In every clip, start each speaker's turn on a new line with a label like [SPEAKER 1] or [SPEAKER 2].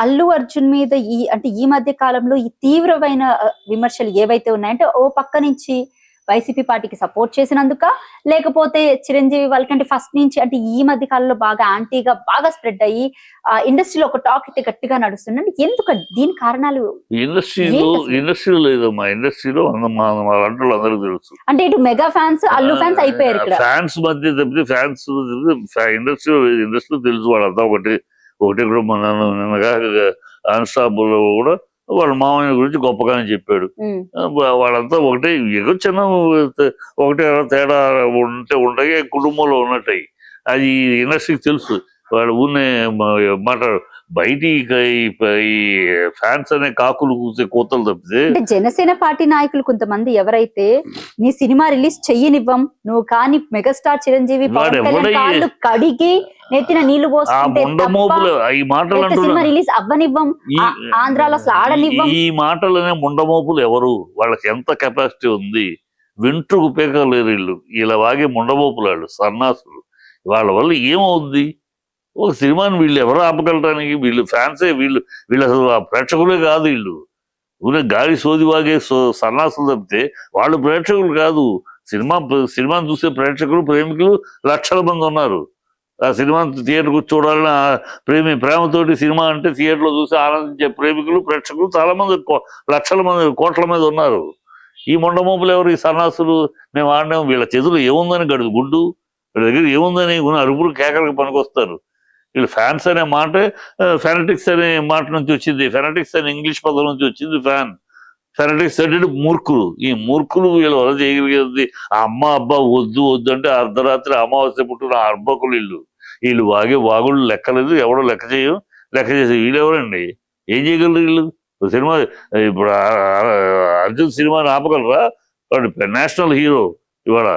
[SPEAKER 1] అల్లు అర్జున్ మీద అంటే ఈ మధ్య కాలంలో ఈ తీవ్రమైన విమర్శలు ఏవైతే ఉన్నాయంటే ఓ పక్క నుంచి వైసీపీ పార్టీకి సపోర్ట్ చేసినందుక, లేకపోతే చిరంజీవి వాళ్ళకంటే ఫస్ట్ నుంచి అంటే ఈ మధ్య కాలంలో బాగా యాంటీగా బాగా స్ప్రెడ్ అయ్యి ఇండస్ట్రీలో ఒక టాక్ అయితే గట్టిగా నడుస్తుంది. ఎందుకు దీని కారణాలు?
[SPEAKER 2] ఇండస్ట్రీలో లేదమ్మా, ఇండస్ట్రీలో మా అందరికీ తెలుసు.
[SPEAKER 1] అంటే ఇటు మెగా ఫ్యాన్స్ అల్లు ఫ్యాన్స్ అయిపోయారు ఇక్కడ.
[SPEAKER 2] ఫ్యాన్స్ మధ్య తప్పితే ఫ్యాన్స్ ఇండస్ట్రీలో తెలుసు వాళ్ళంతా ఒకటి కూడా. నిన్నగా అన్స్టాపుల్ కూడా వాళ్ళ మామయ్య గురించి గొప్పగానే చెప్పాడు. వాళ్ళంతా ఒకటే, ఏదో చిన్న ఒకటే తేడా ఉంటాయి కుటుంబంలో ఉన్నట్టాయి. అది ఇండస్ట్రీకి తెలుసు. వాళ్ళు ఊనే మాట్లాడు బయటి ఈ ఫ్యాన్స్ అనే కాకులు కూసే కోతలు తప్పితే.
[SPEAKER 1] అంటే జనసేన పార్టీ నాయకులు కొంతమంది ఎవరైతే నీ సినిమా రిలీజ్ చెయ్యనివ్వం నువ్వు కానీ మెగాస్టార్ చిరంజీవి కాళ్ళు కడిగి నెత్తిన నీళ్లు పోసుకుంటే సినిమా రిలీజ్ అవ్వనివ్వం, ఆంధ్రాలో అసలు ఆడనివ్వం.
[SPEAKER 2] ఈ మాటలనే ముండమోపులు ఎవరు? వాళ్ళకి ఎంత కెపాసిటీ ఉంది? వెంట్రుకు పేకలేరు వీళ్ళు. ఇలా వాగే ముండమోపులు వాళ్ళు సన్నాసులు. వాళ్ళ వల్ల ఏమవుద్ది? ఒక సినిమాని వీళ్ళు ఎవరు ఆపగలటానికి? వీళ్ళు ఫ్యాన్సే, వీళ్ళు అసలు ప్రేక్షకులే కాదు. వీళ్ళు ఊరే గాలి సోది వాగే సన్నాసులు తప్పితే వాళ్ళు ప్రేక్షకులు కాదు. సినిమాని చూసే ప్రేక్షకులు ప్రేమికులు లక్షల మంది ఉన్నారు. ఆ సినిమాని థియేటర్కు చూడాలని ప్రేమతోటి సినిమా అంటే థియేటర్లో చూసి ఆనందించే ప్రేమికులు ప్రేక్షకులు చాలా మంది, లక్షల మంది, కోట్ల మంది ఉన్నారు. ఈ మొండమోపులు ఎవరు? ఈ సన్నాసులు. మేము ఆడినాం. వీళ్ళ చేతులు ఏముందని గడుదు గుడ్డు, వీళ్ళ దగ్గర ఏముందని అరుపులు కేకలకు పనికొస్తారు. వీళ్ళు ఫ్యాన్స్ అనే మాట ఫెనటిక్స్ అనే మాట నుంచి వచ్చింది. ఫెనటిక్స్ అనే ఇంగ్లీష్ పదం నుంచి వచ్చింది ఫ్యాన్. ఫెనటిక్స్ అంటే మూర్ఖులు. ఈ మూర్ఖులు వీళ్ళు వల్ల చేయగలిగేది ఆ అమ్మ అబ్బా వద్దు అంటే అర్ధరాత్రి అమావాస్య పుట్టిన అర్భకులు వీళ్ళు వాగుళ్ళు లెక్కలేదు. ఎవడో లెక్క చేసి వీళ్ళెవరండి? ఏం చేయగలరు వీళ్ళు? సినిమా ఇప్పుడు అర్జున్ సినిమాని ఆపగలరా? National hero. ఇవాళ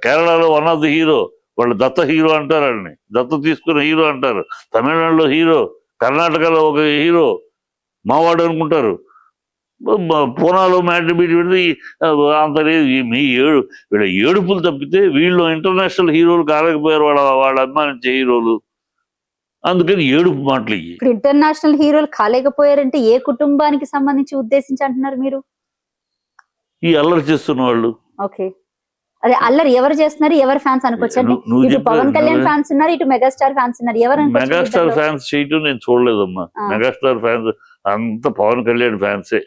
[SPEAKER 2] కేరళలో వన్ ఆఫ్ ది హీరో. వాళ్ళు దత్త హీరో అంటారు. వాళ్ళని దత్త తీసుకున్న హీరో అంటారు. తమిళనాడులో హీరో, కర్ణాటకలో ఒక హీరో, మావాడు అనుకుంటారు. పూనాలో మ్యాటర్ బీట్ పెడితే అంత లేదు. వీళ్ళ ఏడుపులు తప్పితే వీళ్ళు ఇంటర్నేషనల్ హీరోలు కాలేకపోయారు వాళ్ళ అభిమానించే హీరోలు. అందుకని ఏడుపు మాటలు.
[SPEAKER 1] ఇప్పుడు ఇంటర్నేషనల్ హీరోలు కాలేకపోయారంటే ఏ కుటుంబానికి సంబంధించి ఉద్దేశించి అంటున్నారు మీరు?
[SPEAKER 2] ఈ అల్లరి చేస్తున్న వాళ్ళు.
[SPEAKER 1] ఓకే, అదే అల్లరి ఎవరు చేస్తున్నారు? ఎవరు ఫ్యాన్స్ అనుకోవచ్చండి? ఇటు పవన్ కళ్యాణ్ ఫ్యాన్స్ ఉన్నారు, ఇటు మెగాస్టార్ ఫ్యాన్స్ ఉన్నారు. ఎవరు?
[SPEAKER 2] మెగాస్టార్ ఫ్యాన్స్ చేయటం నేను చూడలేదమ్మా. మెగాస్టార్ ఫ్యాన్స్ అంత పవన్ కళ్యాణ్ ఫ్యాన్సే.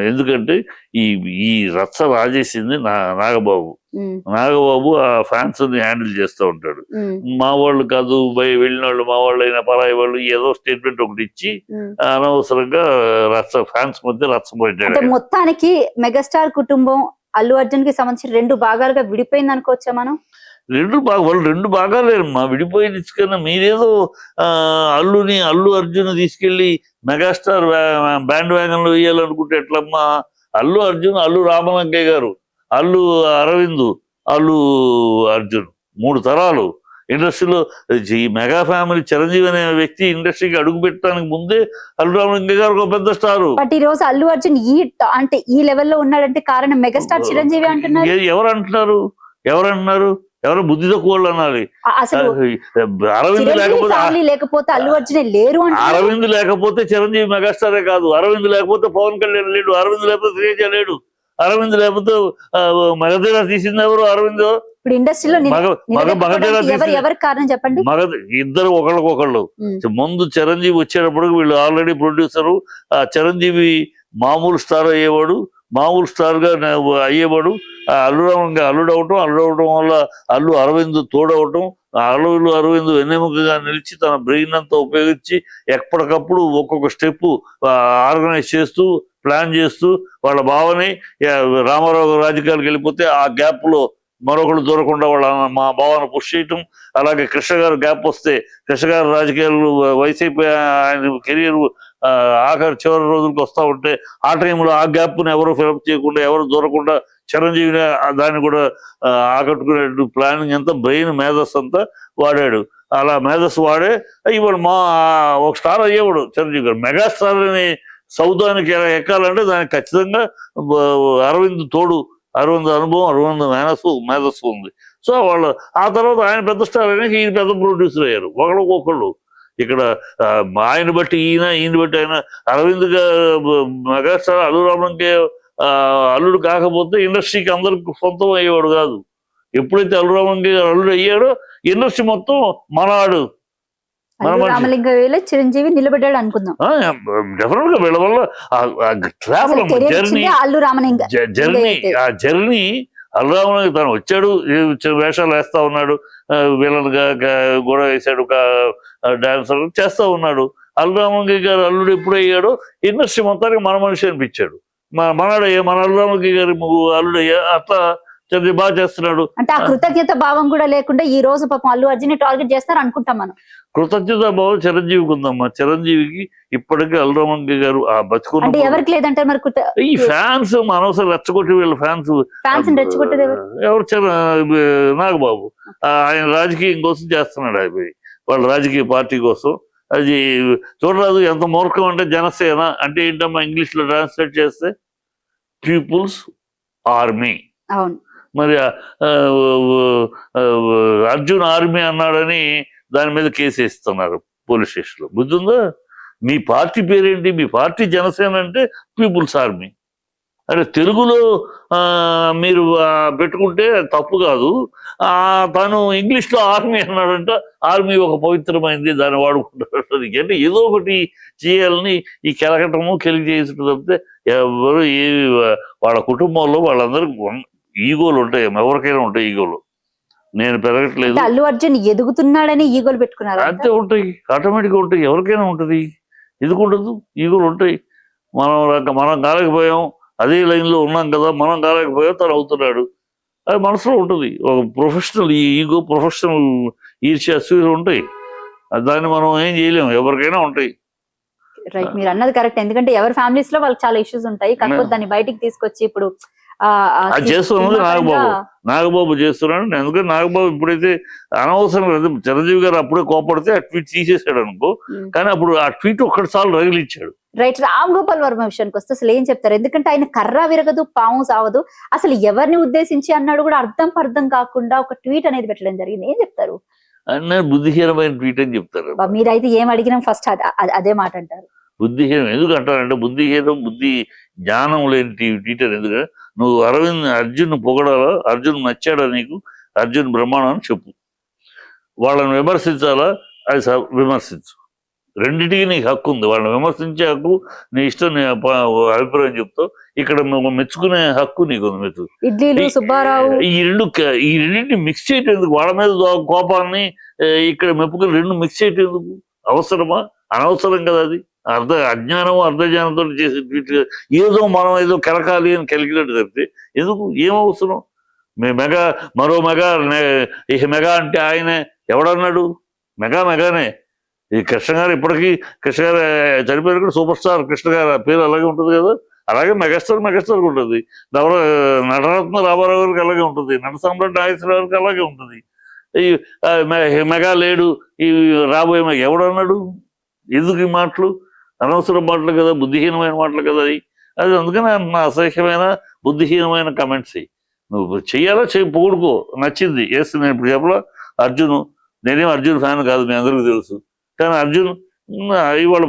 [SPEAKER 2] ఎందుకంటే ఈ రచ్చ రాజేసింది నాగబాబు. ఆ ఫ్యాన్స్ ని హ్యాండిల్ చేస్తూ ఉంటాడు. మా వాళ్ళు కాదు వెళ్ళిన వాళ్ళు, మా వాళ్ళు అయినా పరాయి వాళ్ళు ఏదో స్టేట్మెంట్ ఒకటి ఇచ్చి అనవసరంగా ఫ్యాన్స్ మధ్య రచ్చబోయాడు.
[SPEAKER 1] మొత్తానికి మెగాస్టార్ కుటుంబం అల్లు అర్జున్ కి సంబంధించి రెండు భాగాలుగా విడిపోయింది అనుకోవచ్చా మనం?
[SPEAKER 2] వాళ్ళు రెండు భాగాలేమ్మా విడిపోయింది. కన్నా మీరేదో అల్లు అర్జున్ తీసుకెళ్లి మెగాస్టార్ బ్యాండ్ వ్యాగన్ లో వేయాలనుకుంటే ఎట్లమ్మా? అల్లు అర్జున్, అల్లు రామలంకయ్య గారు, అల్లు అరవింద్, అల్లు అర్జున్ 3 తరాలు ఇండస్ట్రీలో. ఈ మెగా ఫ్యామిలీ చిరంజీవి అనే వ్యక్తి ఇండస్ట్రీకి అడుగు పెట్టడానికి ముందే అల్లు రామలింగయ్య గారు ఒక పెద్ద స్టారు.
[SPEAKER 1] బట్ ఈ రోజు అల్లు అర్జున్ అంటే ఈ లెవెల్లో ఉన్నాడంటే కారణం మెగాస్టార్ చిరంజీవి అంటున్నారు.
[SPEAKER 2] ఎవరంటున్నారు? ఎవరు బుద్ధి తక్కువ వాళ్ళు అనాలి. అరవింద్
[SPEAKER 1] లేకపోతే అల్లు అర్జునే లేరు.
[SPEAKER 2] అరవింద్ లేకపోతే చిరంజీవి మెగాస్టారే కాదు. అరవింద్ లేకపోతే పవన్ కళ్యాణ్ లేడు. అరవింద్ లేకపోతే శ్రీజ లేడు. అరవింద్ లేకపోతే మగధీర తీసింది ఎవరు? అరవింద్.
[SPEAKER 1] ఇప్పుడు ఇండస్ట్రీలో కారణం చెప్పండి.
[SPEAKER 2] ఇద్దరు ఒకళ్ళకొకళ్ళు. ముందు చిరంజీవి వచ్చేటప్పుడు వీళ్ళు ఆల్రెడీ ప్రొడ్యూసరు. ఆ చిరంజీవి మామూలు స్టార్ అయ్యేవాడు, మామూలు స్టార్ గా అయ్యేవాడు. అల్లుడవటం వల్ల అల్లు అరవింద్ తోడవటం, అల్లు అరవింద్ వెన్నెముకగా నిలిచి తన బ్రెయిన్ అంతా ఉపయోగించి ఎప్పటికప్పుడు ఒక్కొక్క స్టెప్ ఆర్గనైజ్ చేస్తూ ప్లాన్ చేస్తూ వాళ్ళ భావని రామారావు రాజకీయాలకు వెళ్ళిపోతే ఆ గ్యాప్ లో మరొకరు దూరకుండా మా భావాన్ని పుష్ చేయటం. అలాగే కృష్ణ గారు గ్యాప్ వస్తే కృష్ణ గారు రాజకీయాలు వైసీపీ ఆయన కెరీర్ చివరి రోజులకు వస్తూ ఉంటే ఆ టైంలో ఆ గ్యాప్ను ఎవరు ఫిలప్ చేయకుండా, ఎవరు దూరకుండా చిరంజీవిని దాన్ని కూడా ఆకట్టుకునే ప్లానింగ్ అంతా బ్రెయిన్ మేధస్సు అంతా వాడాడు. అలా మేధస్సు వాడే ఇవాడు ఒక స్టార్ అయ్యేవాడు చిరంజీవి గారు. మెగాస్టార్ అని సౌదానికి ఎక్కాలంటే దానికి ఖచ్చితంగా అరవింద్ తోడు, అరవింద్ అనుభవం, అరవింద్ మేధస్సు ఉంది. సో వాళ్ళు ఆ తర్వాత ఆయన పెద్ద స్టార్ అయినా ఈయన పెద్ద ప్రొడ్యూసర్ అయ్యారు. ఒకళ్ళకొకళ్ళు ఇక్కడ ఆయన బట్టి ఈయన బట్టి ఆయన అరవింద్ మెగాస్టార్ అల్లు రామన్కి అల్లుడు కాకపోతే ఇండస్ట్రీకి అందరికి సొంతం అయ్యేవాడు కాదు. ఎప్పుడైతే అల్లు రామన్కి అల్లుడు అయ్యాడో ఇండస్ట్రీ మొత్తం మనవాడు.
[SPEAKER 1] రామలింగ చిరంజీవి నిలబడ్డాడు అనుకుందాం.
[SPEAKER 2] డెఫినెట్ గా వీళ్ళ వల్ల ట్రావెల్ జర్నీ అల్లు రామన్ తను వచ్చాడు, వేషాలు వేస్తా ఉన్నాడు, విలన్గా కూడా వేసాడు, డాన్సర్ చేస్తా ఉన్నాడు. అల్లు రామన్ గారు అల్లుడు ఎప్పుడు అయ్యాడో ఇండస్ట్రీ మొత్తానికి మన మనిషి అనిపించాడు. మనడయ్యా, మన అల్లు రామన్ గారి అల్లుడయ్యా, అట్లా బాగా చేస్తున్నాడు.
[SPEAKER 1] అంటే ఆ కృతజ్ఞత భావం కూడా లేకుండా ఈ రోజు పాపం అల్లు అర్జున్ టార్గెట్ చేస్తారు అనుకుంటాం మనం.
[SPEAKER 2] కృతజ్ఞత భావం చిరంజీవికి ఉందమ్మా. చిరంజీవికి ఇప్పటికీ అల్లు రామన్ గారు ఆ బతుకున్న
[SPEAKER 1] ఎవరికి లేదంటే మరి
[SPEAKER 2] ఈ ఫ్యాన్స్ అనవసరం రెచ్చగొట్టి వీళ్ళ ఫ్యాన్స్
[SPEAKER 1] రెచ్చగొట్టేది
[SPEAKER 2] ఎవరు? నాగబాబు ఆయన రాజకీయం కోసం చేస్తున్నాడు. అయిపోయి వాళ్ళ రాజకీయ పార్టీ కోసం. అది చూడరాదు ఎంత మూర్ఖం అంటే. జనసేన అంటే ఏంటమ్మా ఇంగ్లీష్ లో ట్రాన్స్లేట్ చేస్తే పీపుల్స్ ఆర్మీ. మరి అర్జున్ ఆర్మీ అన్నాడని దాని మీద కేసు వేస్తున్నారు పోలీస్ స్టేషన్లో. బుద్ధి ఉందా? మీ పార్టీ పేరేంటి? మీ పార్టీ జనసేన అంటే పీపుల్స్ ఆర్మీ. అంటే తెలుగులో మీరు పెట్టుకుంటే తప్పు కాదు. తను ఇంగ్లీష్లో ఆర్మీ అన్నాడంట. ఆర్మీ ఒక పవిత్రమైంది, దాన్ని వాడుకుంటారు. అంటే ఏదో ఒకటి చేయాలని ఈ కెలకటము కెలికి చేసి తప్పితే ఎవరు వాళ్ళ కుటుంబంలో వాళ్ళందరూ ఈగోలు ఉంటాయి. ఎవరికైనా ఉంటాయి ఈగోలు. నేను పెరగట్లేదు,
[SPEAKER 1] అల్లు అర్జున్ ఎదుగుతున్నాడని ఈగోలు పెట్టుకున్నారు
[SPEAKER 2] అంతే ఉంటాయి. ఆటోమేటిక్గా ఉంటాయి. ఎవరికైనా ఉంటుంది. ఎందుకుండదు? ఈగోలు ఉంటాయి. మనం కాలేకపోయాం, అదే లైన్లో ఉన్నాం కదా, మనం కాలేకపోయాం, తను అవుతున్నాడు. అది మనసులో ఉంటుంది. ఒక ప్రొఫెషనల్ ఈగో, ప్రొఫెషనల్ ఈర్ష్య అసూయలు ఉంటాయి. దాన్ని మనం ఏం చేయలేము. ఎవరికైనా ఉంటాయి.
[SPEAKER 1] రైట్, మీరు అన్నది కరెక్ట్. ఎందుకంటే ఎవరి ఫ్యామిలీస్ లో వాళ్ళకి చాలా ఇష్యూస్ ఉంటాయి. కాకపోతే దాన్ని బయటికి తీసుకొచ్చి ఇప్పుడు
[SPEAKER 2] అది చేస్తున్నది నాగబాబు చేస్తున్నాడు. ఎందుకంటే నాగబాబు ఇప్పుడైతే అనవసరం చిరంజీవి గారు అప్పుడే కోపడితే ఆ ట్వీట్ తీసేసాడు అనుకో, కానీ అప్పుడు ఆ ట్వీట్ ఒక్కటిసార్లు రగిలిచ్చాడు.
[SPEAKER 1] రైట్, రామ్ గోపాల్ వర్మ విషయానికి వస్తే అసలు ఏం చెప్తారు? ఎందుకంటే ఆయన కర్ర విరగదు, పాము సావదు. అసలు ఎవరిని ఉద్దేశించి అన్నాడు కూడా అర్థం కాకుండా ఒక ట్వీట్ అనేది పెట్టడం జరిగింది. ఏం చెప్తారు?
[SPEAKER 2] బుద్ధిహీనమైన ట్వీట్ అని చెప్తారు.
[SPEAKER 1] మీరైతే ఏం అడిగినా ఫస్ట్ అదే మాట అంటారు.
[SPEAKER 2] బుద్ధిహీనం ఎందుకు అంటారంటే, బుద్ధిహీనం బుద్ధి జ్ఞానం లేని ట్వీటర్. ఎందుకంటే నువ్వు అర్జున్ పొగడాలా, అర్జున్ నచ్చాడా నీకు, అర్జున్ బ్రహ్మాండం అని చెప్పు. వాళ్ళని విమర్శించాలా, అది విమర్శించు. రెండింటికి నీకు హక్కు ఉంది. వాళ్ళని విమర్శించే హక్కు, నీ ఇష్టం, నీ అభిప్రాయం చెప్తావు. ఇక్కడ మెచ్చుకునే హక్కు నీకు ఉంది. ఈ రెండింటిని మిక్స్ చేయటం ఎందుకు? వాళ్ళ మీద కోపాన్ని ఇక్కడ మెప్పుకుని రెండు మిక్స్ చేయటం ఎందుకు? అవసరమా? అనవసరం కదా. అది అజ్ఞానం అర్ధజ్ఞానంతో చేసే ట్వీట్. ఏదో మనం ఏదో కెలకాలి అని కెలికినట్టు తప్పితే ఎందుకు? ఏం అవసరం? మరో మెగా, ఇక మెగా అంటే ఆయనే. ఎవడన్నాడు? మెగానే. ఈ కృష్ణ గారు ఇప్పటికీ, కృష్ణ గారు చనిపోయిన కూడా సూపర్ స్టార్ కృష్ణ గారు పేరు అలాగే ఉంటుంది కదా. అలాగే మెగాస్టార్ ఉంటుంది. నటరత్న రామారావు గారికి అలాగే ఉంటుంది. నట సామ్రాట్ నాగేశ్వరరావు గారికి అలాగే ఉంటుంది. ఈ మెగా లేడు, ఈ రాబోయే మెగా ఎవడన్నాడు? ఎందుకు ఈ మాటలు? అనవసరం మాటలు కదా, బుద్ధిహీనమైన మాటలు కదా. అది అందుకని నా అసహ్యమైన బుద్ధిహీనమైన కమెంట్స్ నువ్వు చెయ్యాలా, పొగుడుకో, నచ్చింది వేస్తుంది. నేను ఇప్పుడు చెప్పలా నేనేం అర్జున్ ఫ్యాన్ కాదు, మీ అందరికీ తెలుసు. కానీ అర్జున్ ఇవాళ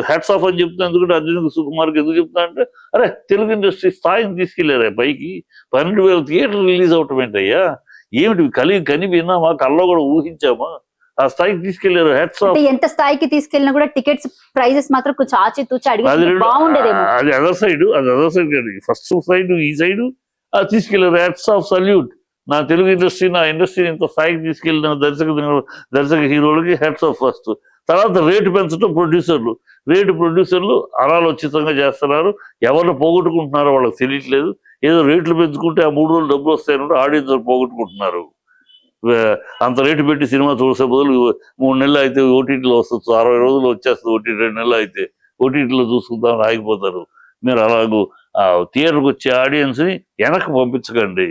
[SPEAKER 2] హ్యాట్స్ ఆఫ్ అని చెప్తున్నా. ఎందుకంటే అర్జున్ సుకుమార్కి ఎందుకు చెప్తున్నా అంటే, అరే తెలుగు ఇండస్ట్రీ స్థాయిని తీసుకెళ్లారా పైకి. 12,000 థియేటర్ రిలీజ్ అవటం ఏంటయ్యా? ఏమిటి కని విన్నామా, కల్లో కూడా ఊహించామా? ఆ స్థాయికి తీసుకెళ్లారు. Hats off.
[SPEAKER 1] ఎంత స్థాయికి తీసుకెళ్ళినా కూడా టికెట్స్ ప్రైజెస్ మాత్రం కొంచెం ఆచితూచి అడిగి బాగుండేదేమో.
[SPEAKER 2] అది అదర్ సైడ్ కాదు. ఫస్ట్ సైడ్ ఈ సైడ్ తీసుకెళ్లారు. Hats off, salute. నా తెలుగు ఇండస్ట్రీ, నా ఇండస్ట్రీని ఇంత స్థాయికి తీసుకెళ్లిన దర్శక హీరోలకి హ్యాట్స్ ఆఫ్ ఫస్ట్. తర్వాత రేటు పెంచడం ప్రొడ్యూసర్లు అనాలోచితంగా చేస్తున్నారు. ఎవరిని పోగొట్టుకుంటున్నారో వాళ్ళకి తెలియట్లేదు. ఏదో రేట్లు పెంచుకుంటే ఆ 3 రోజులు డబ్బులు వస్తాయన్నట్టు ఆడియన్స్ పోగొట్టుకుంటున్నారు. అంత రేటు పెట్టి సినిమా చూసే బదులు 3 నెలలు అయితే ఓటీటీలో వస్తుంది, 60 రోజులు వచ్చేస్తుంది. ఓటీటీ 2 నెలలు అయితే ఓటీటీలో చూసుకుందామని ఆగిపోతారు. మీరు అలాగూ థియేటర్కి వచ్చే ఆడియన్స్ని వెనక్కి పంపించకండి.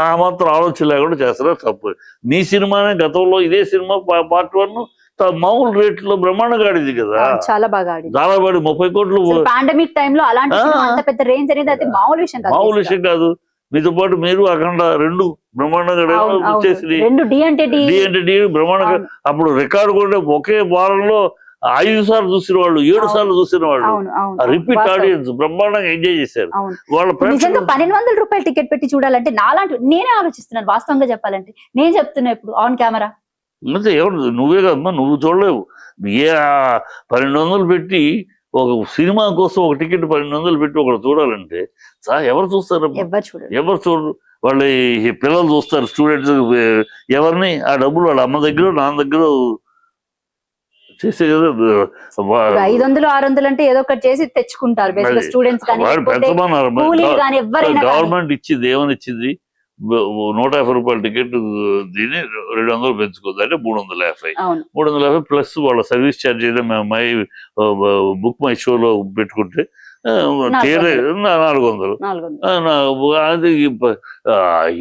[SPEAKER 2] ఆ మాత్రం ఆలోచన లేకుండా చేస్తారా తప్పు. నీ సినిమానే గతంలో ఇదే సినిమా పార్ట్ 1 మామూలు రేట్లో బ్రహ్మాండంగా ఆడింది కదా.
[SPEAKER 1] చాలా బాగా ఆడింది.
[SPEAKER 2] చాలా బాగా 30 కోట్లు.
[SPEAKER 1] పాండమిక్ టైంలో అలాంటి పెద్ద రేంజ్ అనేది అది మామూలు విషయం
[SPEAKER 2] కాదు. మీతో పాటు మీరు అఖండ రెండు బ్రహ్మాండంగా వచ్చేసి
[SPEAKER 1] రెండు డి అంటే
[SPEAKER 2] డి బ్రహ్మాండంగా. అప్పుడు రికార్డు కూడా ఒకే వారంలో 5 సార్లు చూసిన వాళ్ళు, 7 సార్లు చూసిన వాళ్ళు, రిపీట్ ఆడియన్స్ బ్రహ్మాండంగా ఎంజాయ్ చేశారు. వాళ్ళ
[SPEAKER 1] నిజంగా 1200 రూపాయలు టికెట్ పెట్టి చూడాలంటే నాలాంటి నేనే ఆలోచిస్తున్నాను వాస్తవంగా చెప్పాలంటే. నేను చెప్తున్నా ఇప్పుడు ఆన్ కెమెరా.
[SPEAKER 2] అంటే ఎవరు నువ్వే కదమ్మా, నువ్వు చూడలేవు. ఏ 1200 పెట్టి ఒక సినిమా కోసం ఒక టికెట్ 1200 పెట్టి ఒకటి చూడాలంటే ఎవరు చూస్తారు? ఎవరు చూడరు. వాళ్ళ పిల్లలు చూస్తారు, స్టూడెంట్స్. ఎవరిని ఆ డబ్బులు వాళ్ళ అమ్మ దగ్గర నాన్న దగ్గర చేసే
[SPEAKER 1] 500 600 అంటే ఏదో ఒకటి చేసి తెచ్చుకుంటారు స్టూడెంట్స్.
[SPEAKER 2] గవర్నమెంట్ ఇచ్చింది ఏమని ఇచ్చింది? 150 రూపాయల టికెట్ దీన్ని 200 పెంచుకుంది, అంటే 350. 350 ప్లస్ వాళ్ళ సర్వీస్ ఛార్జ్ అయితే మై బుక్ మై షోలో పెట్టుకుంటే 400. అది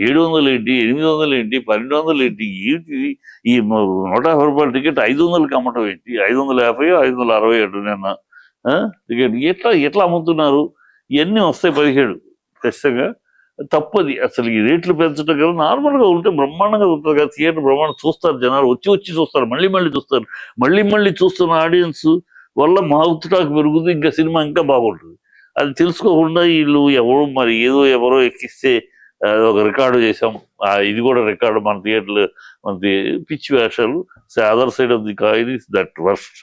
[SPEAKER 2] 700 ఏంటి, 800 ఏంటి, 1200 ఏంటి? ఈ 150 రూపాయల టికెట్ 500కి అమ్మటం ఏంటి? 550 560 నిన్న టికెట్ ఎట్లా అమ్ముతున్నారు? ఇవన్నీ వస్తాయి 17 ఖచ్చితంగా. తప్పది అసలు. ఈ రేట్లు పెంచడం కదా, నార్మల్గా ఉంటే బ్రహ్మాండంగా ఉంటుంది కదా. థియేటర్ బ్రహ్మాండం చూస్తారు జనాలు, వచ్చి చూస్తారు, మళ్ళీ చూస్తారు. మళ్ళీ చూస్తున్న ఆడియన్స్ వల్ల మాగుతుటాకు పెరుగుతుంది, ఇంకా సినిమా ఇంకా బాగుంటుంది. అది తెలుసుకోకుండా వీళ్ళు మరి ఎవరో ఎక్కిస్తే ఒక రికార్డు చేసాం, ఇది కూడా రికార్డు మన థియేటర్లు, మన పిచ్చి వేషాలు. Other side of the coin is that worst.